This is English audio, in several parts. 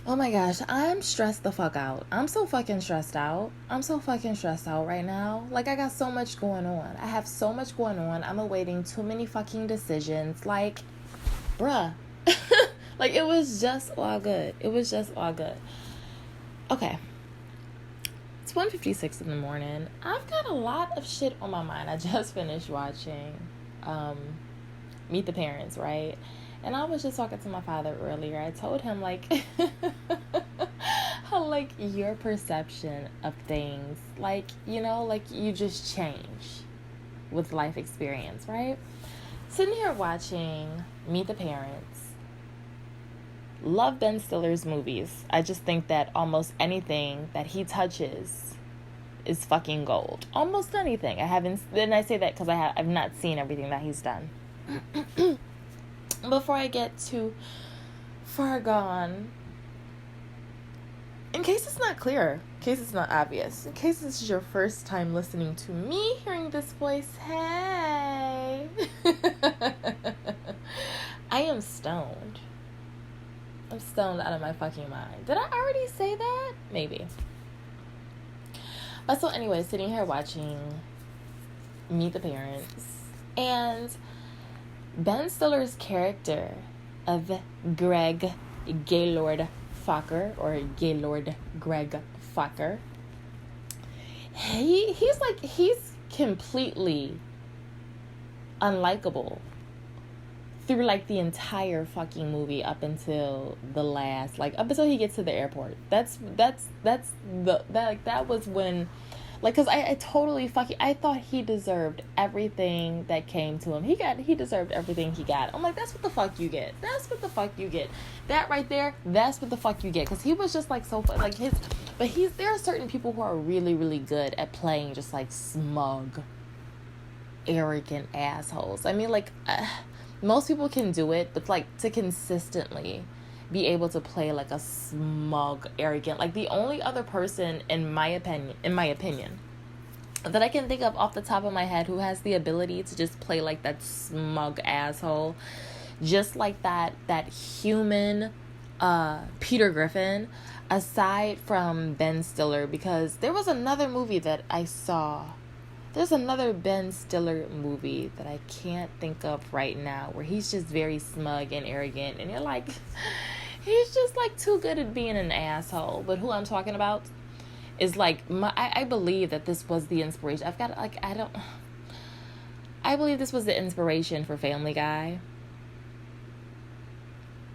Oh my gosh, I'm stressed the fuck out. I'm so fucking stressed out. I'm so fucking stressed out right now. Like, I got so much going on. I have so much going on. I'm awaiting too many fucking decisions. Like, bruh. Like, it was just all good. It was just all good. Okay. It's 1:56 in the morning. I've got a lot of shit on my mind. I just finished watching Meet the Parents, right? And I was just talking to my father earlier. I told him, like, how, like, your perception of things, like, you know, like, you just change with life experience, right? Sitting here watching Meet the Parents. Love Ben Stiller's movies. I just think that almost anything that he touches is fucking gold. Almost anything. I haven't, and I say that because I've not seen everything that he's done. Before I get too far gone, in case it's not clear, in case it's not obvious, in case this is your first time listening to me hearing this voice, hey, I am stoned. I'm stoned out of my fucking mind. Did I already say that? Maybe. But so anyway, sitting here watching Meet the Parents, and Ben Stiller's character of Greg Gaylord Fokker, or Gaylord Greg Fokker, he's completely unlikable through like the entire fucking movie up until the last, like up until he gets to the airport. That was when, like, cause I totally fucking, I thought he deserved everything that came to him. He deserved everything he got. I'm like, that's what the fuck you get. That's what the fuck you get. That right there, that's what the fuck you get. Cause he was just like so like there are certain people who are really, really good at playing just like smug, arrogant assholes. I mean, like, most people can do it, but like to consistently be able to play like a smug, arrogant, like the only other person in my opinion that I can think of off the top of my head who has the ability to just play like that smug asshole, just like that human Peter Griffin, aside from Ben Stiller, because there was another movie that I saw. There's another Ben Stiller movie that I can't think of right now where he's just very smug and arrogant, and you're like, he's just like too good at being an asshole. But who I'm talking about is like, I believe that this was the inspiration. I believe this was the inspiration for Family Guy.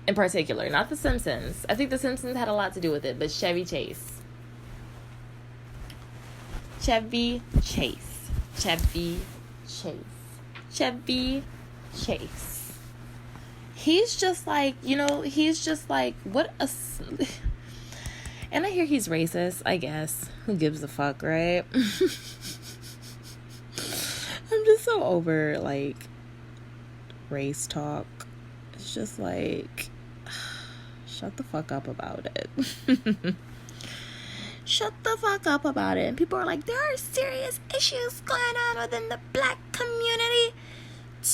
In particular, not The Simpsons. I think The Simpsons had a lot to do with it, but Chevy Chase. He's just like, what a... And I hear he's racist, I guess. Who gives a fuck, right? I'm just so over, like, race talk. It's just like, shut the fuck up about it. Shut the fuck up about it. And people are like, there are serious issues going on within the black community.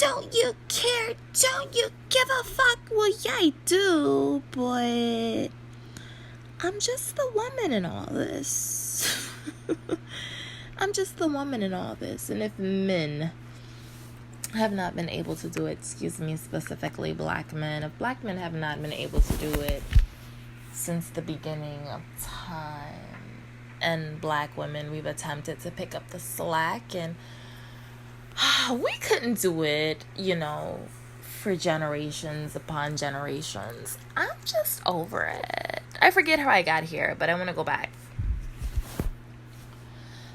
Don't you care? Don't you give a fuck? Well, yeah, I do, but I'm just the woman in all this. I'm just the woman in all this. And if men have not been able to do it, specifically black men, if black men have not been able to do it since the beginning of time, and black women, we've attempted to pick up the slack, and we couldn't do it, for generations upon generations. I'm just over it. I forget how I got here, but I want to go back.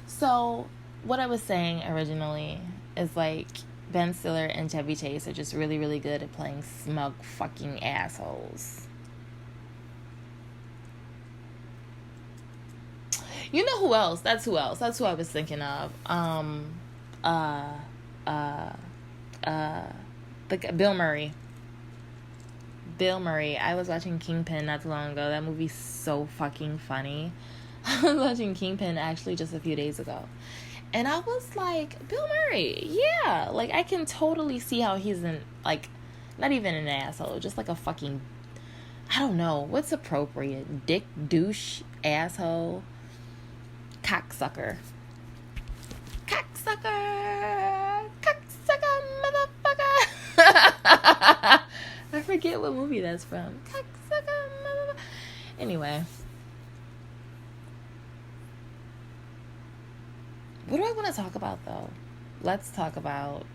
So what I was saying originally is like, Ben Stiller and Chevy Chase are just really, really good at playing smug fucking assholes. You know who else? That's who else. That's who I was thinking of. Bill Murray. Bill Murray. I was watching Kingpin not too long ago. That movie's so fucking funny. I was watching Kingpin actually just a few days ago. And I was like, Bill Murray, yeah. Like, I can totally see how he's not even an asshole, just like a fucking I don't know. What's appropriate? Dick, douche, asshole, cocksucker. Cocksucker! Cocksucker, motherfucker! I forget what movie that's from. Cocksucker, motherfucker. Anyway. What do I want to talk about, though? Let's talk about...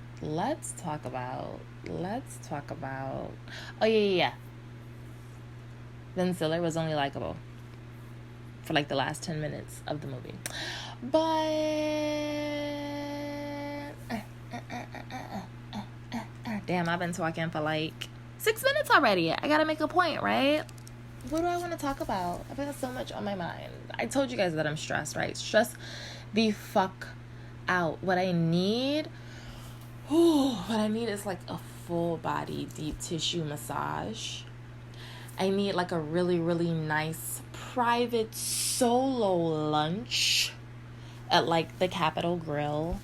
Oh, yeah. Ben Stiller was only likable for like the last 10 minutes of the movie. But damn, I've been talking for like 6 minutes already. I gotta make a point, right? What do I want to talk about? I've got so much on my mind. I told you guys that I'm stressed, right? Stress the fuck out. What I need is like a full body deep tissue massage. I need like a really, really nice private solo lunch at like the Capitol Grill.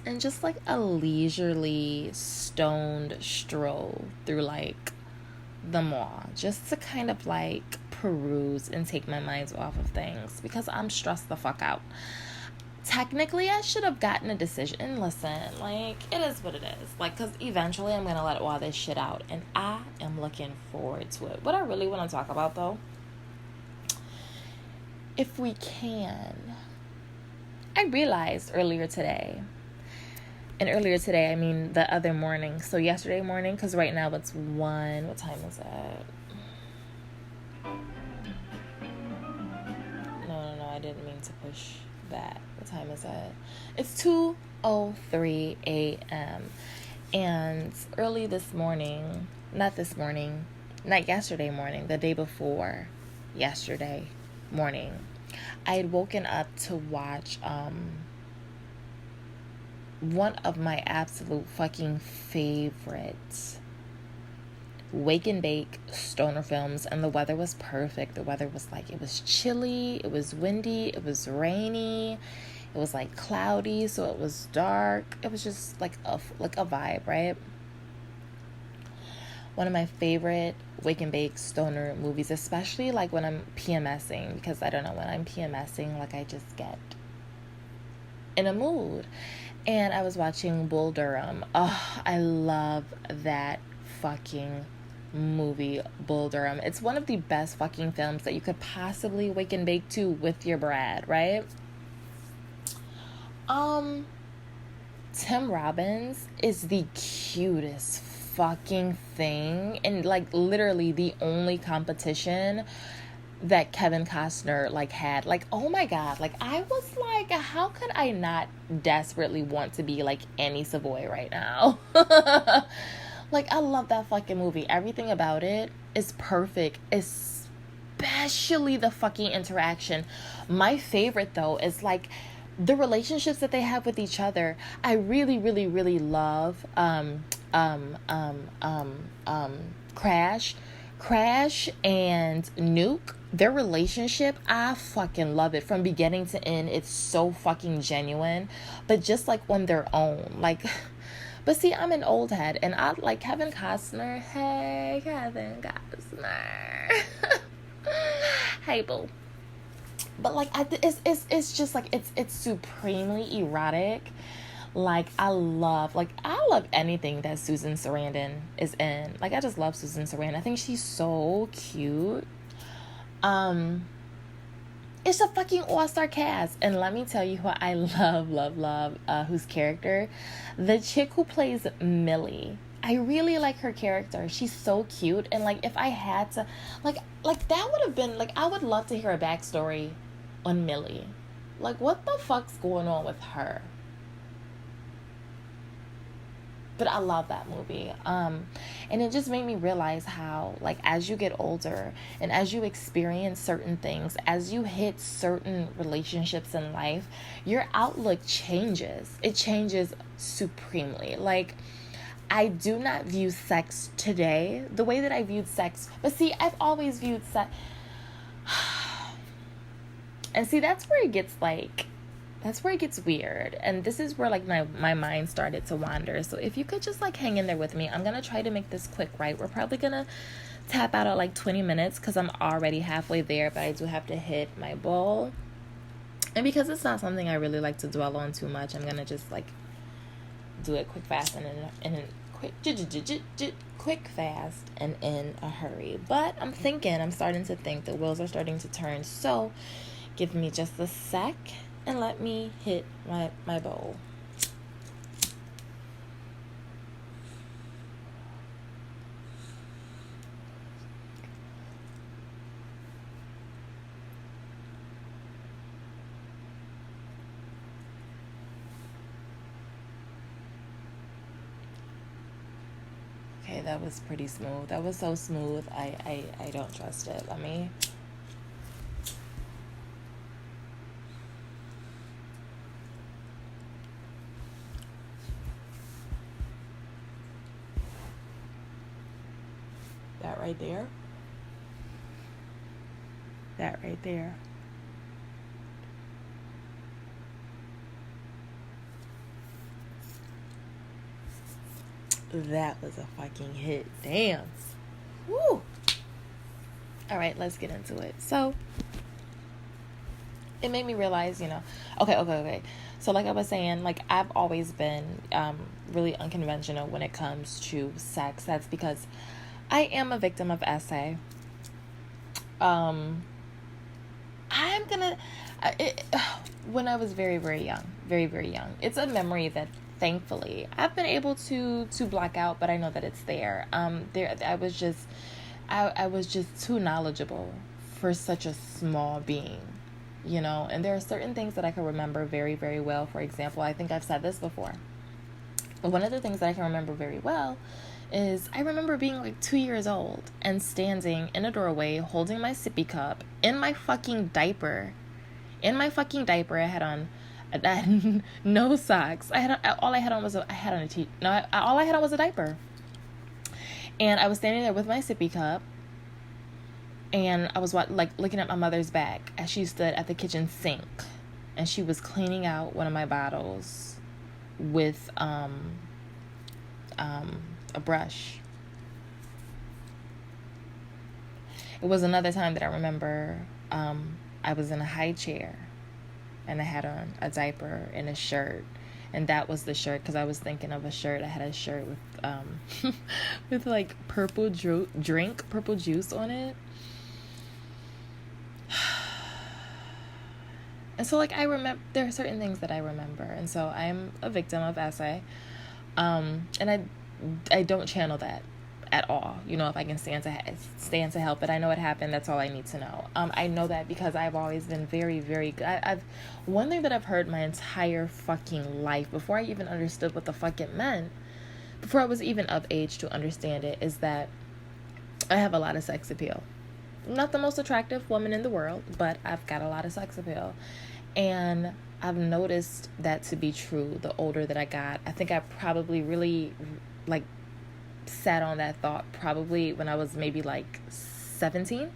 And just like a leisurely stoned stroll through like the mall. Just to kind of like peruse and take my mind off of things. Because I'm stressed the fuck out. Technically, I should have gotten a decision. Listen, like, it is what it is. Like, because eventually I'm going to let all this shit out. And I am looking forward to it. What I really want to talk about, though, if we can, I realized earlier today, I mean the other morning. So yesterday morning, because right now it's 1. What time is it? No, I didn't mean to push that. What time is it? It's 2:03 a.m. And early this morning, not yesterday morning, the day before yesterday morning, I had woken up to watch one of my absolute fucking favorites wake and bake stoner films, and the weather was perfect. The weather was like, it was chilly, it was windy, it was rainy, it was like cloudy, so it was dark. It was just like a vibe, right? One of my favorite wake and bake stoner movies, especially like when I'm PMSing, because I don't know, when I'm PMSing, like I just get in a mood. And I was watching Bull Durham. Oh, I love that fucking movie, Bull Durham. It's one of the best fucking films that you could possibly wake and bake to with your Brad, right? Tim Robbins is the cutest fucking thing, and like literally the only competition that Kevin Costner like had. Like, oh my god, like I was like, how could I not desperately want to be like Annie Savoy right now? Like, I love that fucking movie. Everything about it is perfect, especially the fucking interaction. My favorite though is like the relationships that they have with each other. I really, really, really love Crash and Nuke. Their relationship, I fucking love it from beginning to end. It's so fucking genuine, but just like on their own, like. But see, I'm an old head, and I like Kevin Costner. Hey, Kevin Costner. Hey, boo. But like, it's just like it's supremely erotic. Like I love anything that Susan Sarandon is in. Like I just love Susan Sarandon. I think she's so cute. It's a fucking all-star cast. And let me tell you who I love, whose character, the chick who plays Millie. I really like her character. She's so cute. And like, if I had to, like that would have been, like, I would love to hear a backstory on Millie. Like, what the fuck's going on with her? But I love that movie. And it just made me realize how, like, as you get older and as you experience certain things, as you hit certain relationships in life, your outlook changes. It changes supremely. Like, I do not view sex today the way that I viewed sex. But see, I've always viewed sex. And see, that's where it gets, like, that's where it gets weird. And this is where, like, my mind started to wander. So if you could just, like, hang in there with me, I'm going to try to make this quick, right? We're probably going to tap out at, like, 20 minutes because I'm already halfway there, but I do have to hit my bowl. And because it's not something I really like to dwell on too much, I'm going to just, like, do it quick, fast, and in quick, fast, and in a hurry. But I'm starting to think the wheels are starting to turn. So give me just a sec and let me hit my bowl. Okay, that was pretty smooth. That was so smooth. I don't trust it. Let me... That right there. That right there. That was a fucking hit. Damn. Woo. All right, let's get into it. So, it made me realize, okay. So, like I was saying, like, I've always been really unconventional when it comes to sex. That's because I am a victim of SA. When I was very, very young, it's a memory that thankfully I've been able to block out, but I know that it's there. I was just too knowledgeable for such a small being, and there are certain things that I can remember very, very well. For example, I think I've said this before, but one of the things that I can remember very well is I remember being like 2 years old and standing in a doorway holding my sippy cup in my fucking diaper. I had on no socks. All I had on was a diaper. And I was standing there with my sippy cup, and I was looking at my mother's back as she stood at the kitchen sink, and she was cleaning out one of my bottles with a brush. It was another time that I remember I was in a high chair and I had on a diaper and a shirt, and that was the shirt because I was thinking of a shirt. I had a shirt with with like purple juice on it. And so, like, I remember, there are certain things that I remember, and so I'm a victim of SA, and I don't channel that at all. If I can stand to help it, I know it happened. That's all I need to know. I know that because I've always been very, very good. One thing that I've heard my entire fucking life, before I even understood what the fuck it meant, before I was even of age to understand it, is that I have a lot of sex appeal. Not the most attractive woman in the world, but I've got a lot of sex appeal. And I've noticed that to be true the older that I got. I think I probably really, like, sat on that thought probably when I was maybe, like, 17.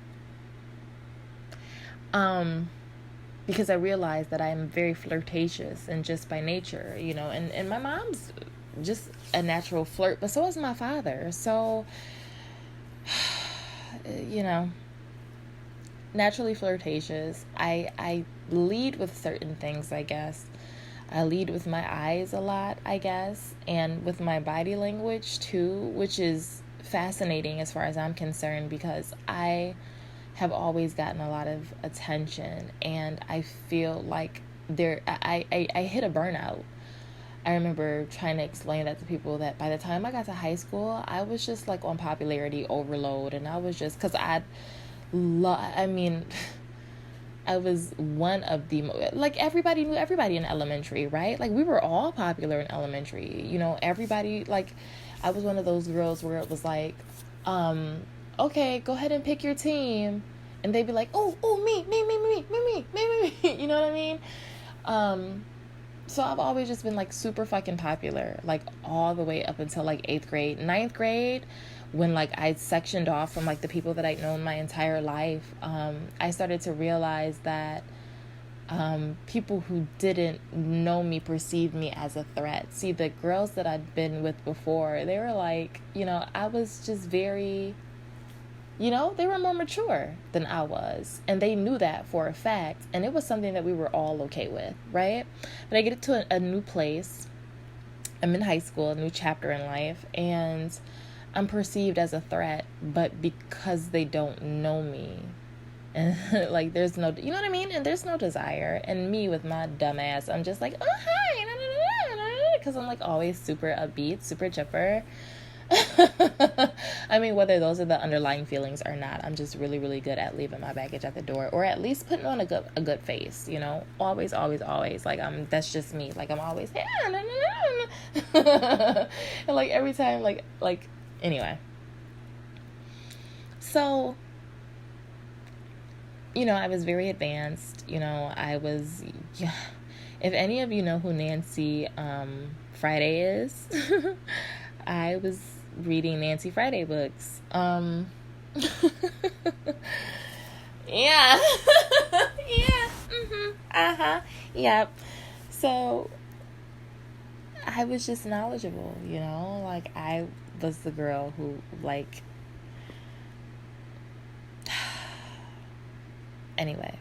Because I realized that I am very flirtatious and just by nature, and my mom's just a natural flirt, but so is my father. So, naturally flirtatious. I lead with certain things, I guess. I lead with my eyes a lot, I guess, and with my body language too, which is fascinating as far as I'm concerned, because I have always gotten a lot of attention, and I feel like I hit a burnout. I remember trying to explain that to people, that by the time I got to high school, I was just like on popularity overload, and I was just, because I was one of the, like, everybody knew everybody in elementary, right? Like, we were all popular in elementary, everybody, like, I was one of those girls where it was like, okay, go ahead and pick your team, and they'd be like, oh, me, you know what I mean? So I've always just been, like, super fucking popular, like, all the way up until, like, 8th grade. 9th grade, when, like, I sectioned off from, like, the people that I'd known my entire life, I started to realize that people who didn't know me perceived me as a threat. See, the girls that I'd been with before, they were like, I was just very, they were more mature than I was. And they knew that for a fact. And it was something that we were all okay with, right? But I get to a new place. I'm in high school, a new chapter in life. And I'm perceived as a threat. But because they don't know me, and like there's no, you know what I mean? And there's no desire. And me with my dumb ass, I'm just like, oh, hi. Because I'm like always super upbeat, super chipper. I mean, whether those are the underlying feelings or not, I'm just really, really good at leaving my baggage at the door, or at least putting on a good face, always, like that's just me. Like I'm always, and like every time, like anyway. So, I was very advanced. I was, if any of you know who Nancy Friday is, I was reading Nancy Friday books. Yeah. Yeah. Yep. So I was just knowledgeable, like I was the girl who like, anyway.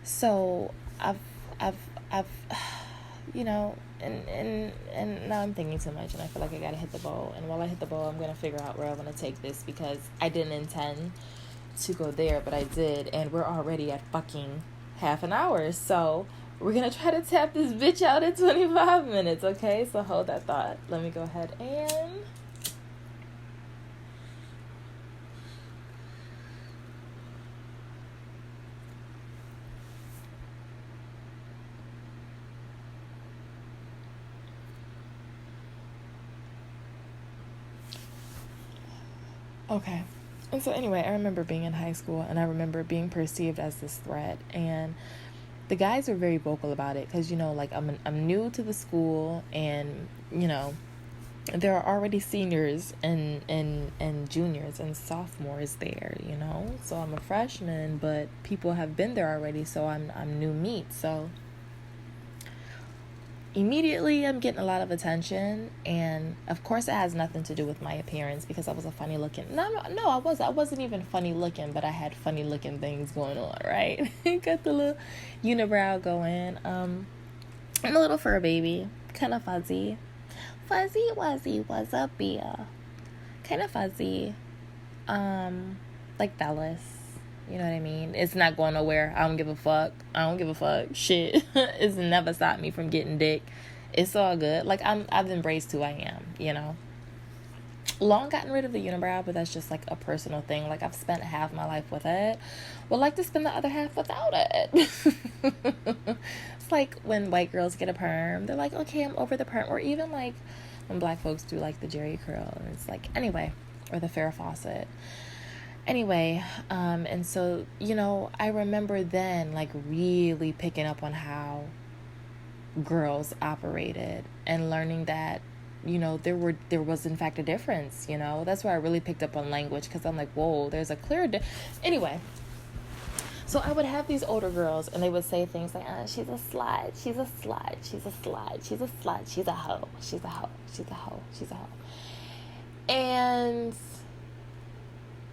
So I've and now I'm thinking too much, and I feel like I gotta hit the bow. And while I hit the bow, I'm gonna figure out where I want to take this, because I didn't intend to go there, but I did, and we're already at fucking half an hour. So we're gonna try to tap this bitch out in 25 minutes, okay? So hold that thought. Let me go ahead and okay. And so anyway, I remember being in high school, and I remember being perceived as this threat, and the guys were very vocal about it, because like I'm new to the school, and there are already seniors and juniors and sophomores there, so I'm a freshman, but people have been there already, so I'm new meat. So immediately I'm getting a lot of attention, and of course it has nothing to do with my appearance, because I was a funny looking, I wasn't even funny looking, but I had funny looking things going on, right? Got the little unibrow going. I'm a little fur baby, kind of fuzzy wuzzy was a beer, kind of fuzzy, like Dallas. You know what I mean? It's not going nowhere. I don't give a fuck. Shit. It's never stopped me from getting dick. It's all good. Like, I've embraced who I am, Long gotten rid of the unibrow, but that's just like a personal thing. Like, I've spent half my life with it. Would like to spend the other half without it. It's like when white girls get a perm. They're like, okay, I'm over the perm. Or even like when black folks do like the Jerry curl. And it's like, anyway. Or the Farrah Fawcett. Anyway, and so, I remember then, like, really picking up on how girls operated, and learning that, there was, in fact, a difference, That's where I really picked up on language, because I'm like, whoa, there's a clear Anyway, so I would have these older girls, and they would say things like, she's a slut, she's a slut, she's a slut, she's a slut, she's a hoe, she's a hoe, she's a hoe, she's a hoe. And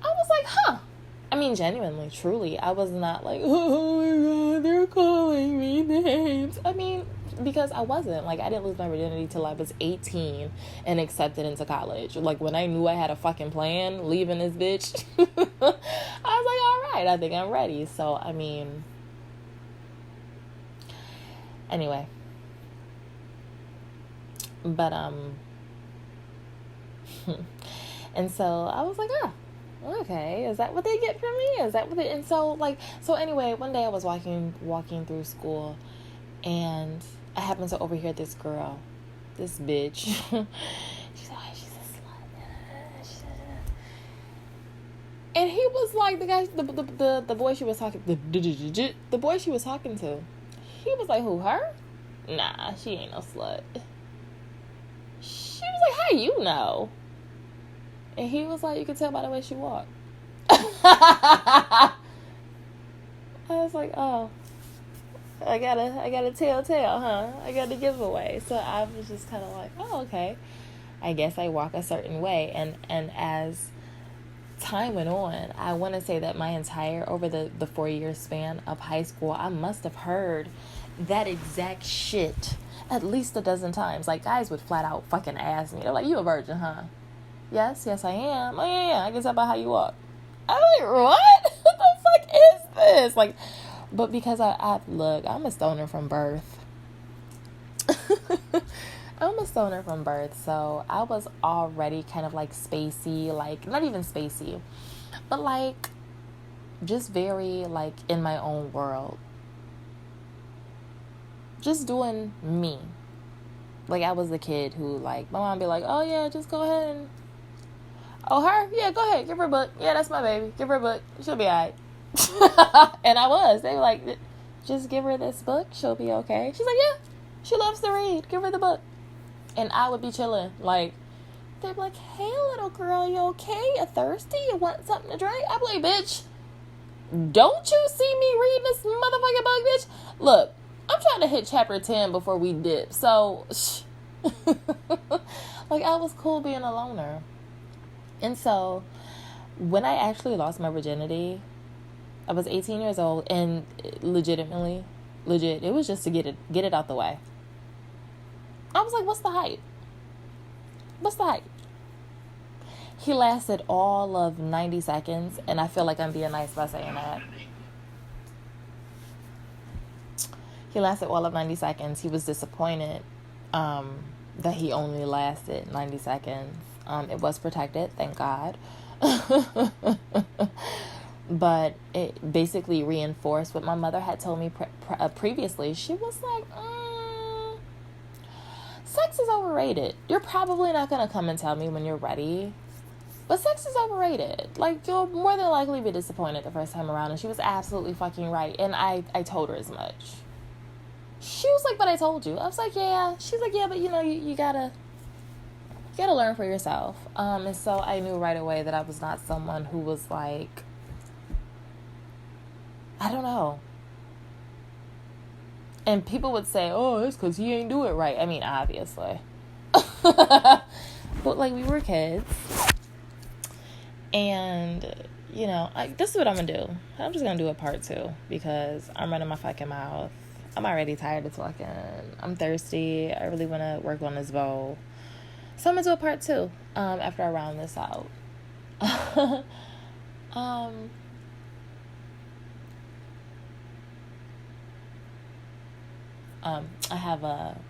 I was like, huh. I mean, genuinely, truly, I was not like, oh my God, they're calling me names. I mean, because I wasn't. Like, I didn't lose my virginity till I was 18 and accepted into college. Like, when I knew I had a fucking plan, leaving this bitch, I was like, all right, I think I'm ready. So, I mean, anyway. But, and so I was like, okay, is that what they get from me? Is that what they... And so anyway, one day I was walking through school, and I happened to overhear this girl, this bitch. She's like, oh, she's a slut. And he was like, the guy, the boy she was talking, the boy she was talking to, he was like, who, her? Nah, she ain't no slut. She was like, how you know? And he was like, you can tell by the way she walked. I was like, oh, I gotta tell, huh? I got to give away. So I was just kind of like, oh, okay. I guess I walk a certain way. And as time went on, I want to say that my entire, over the 4 year span of high school, I must have heard that exact shit at least a dozen times. Like, guys would flat out fucking ask me. They're like, you a virgin, huh? Yes, I am. Oh, yeah, I can tell by how you walk. I'm like, what? What the fuck is this? Like, but because look, I'm a stoner from birth. I'm a stoner from birth, so I was already kind of like spacey, like, not even spacey, but like, just very, like, in my own world. Just doing me. Like, I was the kid who, like, my mom be like, oh yeah, just go ahead and, oh, her? Yeah, go ahead, give her a book. Yeah, that's my baby. Give her a book. She'll be alright. And I was. They were like, just give her this book. She'll be okay. She's like, yeah, she loves to read. Give her the book. And I would be chilling. Like, they'd be like, hey, little girl, you okay? You thirsty? You want something to drink? I'm like, bitch, don't you see me reading this motherfucking book, bitch? Look, I'm trying to hit chapter 10 before we dip. So, like, I was cool being a loner. And so, when I actually lost my virginity, I was 18 years old, and legit, it was just to get it out the way. I was like, what's the hype? He lasted all of 90 seconds, and I feel like I'm being nice by saying that. He lasted all of 90 seconds. He was disappointed that he only lasted 90 seconds. It was protected, thank God. But it basically reinforced what my mother had told me previously. She was like, sex is overrated. You're probably not going to come and tell me when you're ready, but sex is overrated. Like, you'll more than likely be disappointed the first time around. And she was absolutely fucking right. And I told her as much. She was like, but I told you. I was like, yeah. She's like, yeah, but you gotta learn for yourself. And so I knew right away that I was not someone who was like, I don't know. And people would say, oh, it's because he ain't do it right. I mean, obviously. But, like, we were kids. And, this is what I'm going to do. I'm just going to do a part 2 because I'm running my fucking mouth. I'm already tired of talking. I'm thirsty. I really want to work on this bowl. So I'm going to do a part 2 after I round this out. I have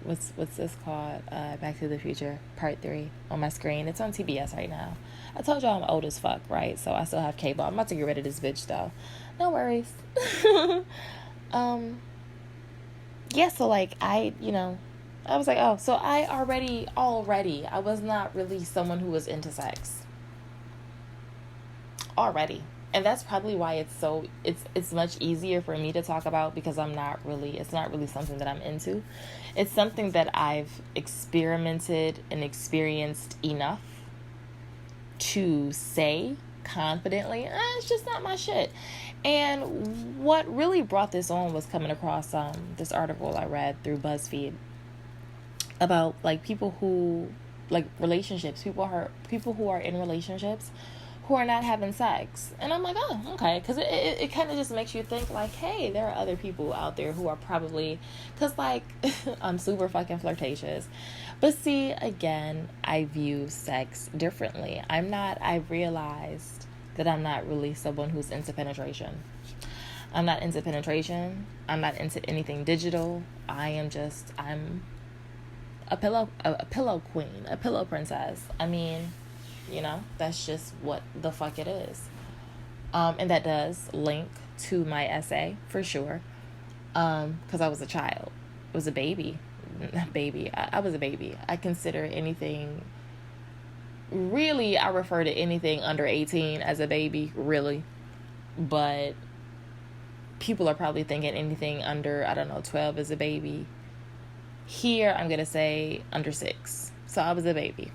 what's this called? Back to the Future Part 3 on my screen. It's on TBS right now. I told y'all I'm old as fuck, right? So I still have cable. I'm about to get rid of this bitch though. No worries. Yeah, so like I was like, oh, so I already I was not really someone who was into sex. Already. And that's probably why it's much easier for me to talk about because it's not really something that I'm into. It's something that I've experimented and experienced enough to say confidently, it's just not my shit. And what really brought this on was coming across this article I read through BuzzFeed about like people who like relationships, people who are in relationships who are not having sex. And I'm like, oh, okay. Because it kind of just makes you think, like, hey, there are other people out there who are probably... Because, like, I'm super fucking flirtatious. But see, again, I view sex differently. I've realized that I'm not really someone who's into penetration. I'm not into penetration. I'm not into anything digital. I'm a pillow queen, a pillow princess. I mean... that's just what the fuck it is. And that does link to my essay, for sure. Because I was a child. I was a baby. I was a baby. I consider anything... Really, I refer to anything under 18 as a baby, really. But people are probably thinking anything under, 12 is a baby. Here, I'm going to say under 6. So I was a baby.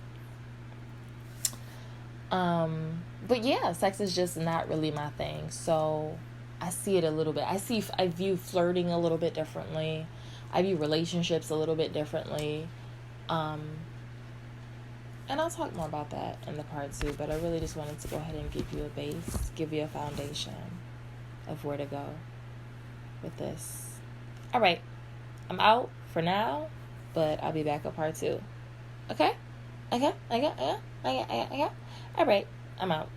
But yeah, sex is just not really my thing. So I see it a little bit. I view flirting a little bit differently. I view relationships a little bit differently. And I'll talk more about that in the part 2, but I really just wanted to go ahead and give you a base, give you a foundation of where to go with this. All right, I'm out for now, but I'll be back with part 2. Okay? All right, I'm out.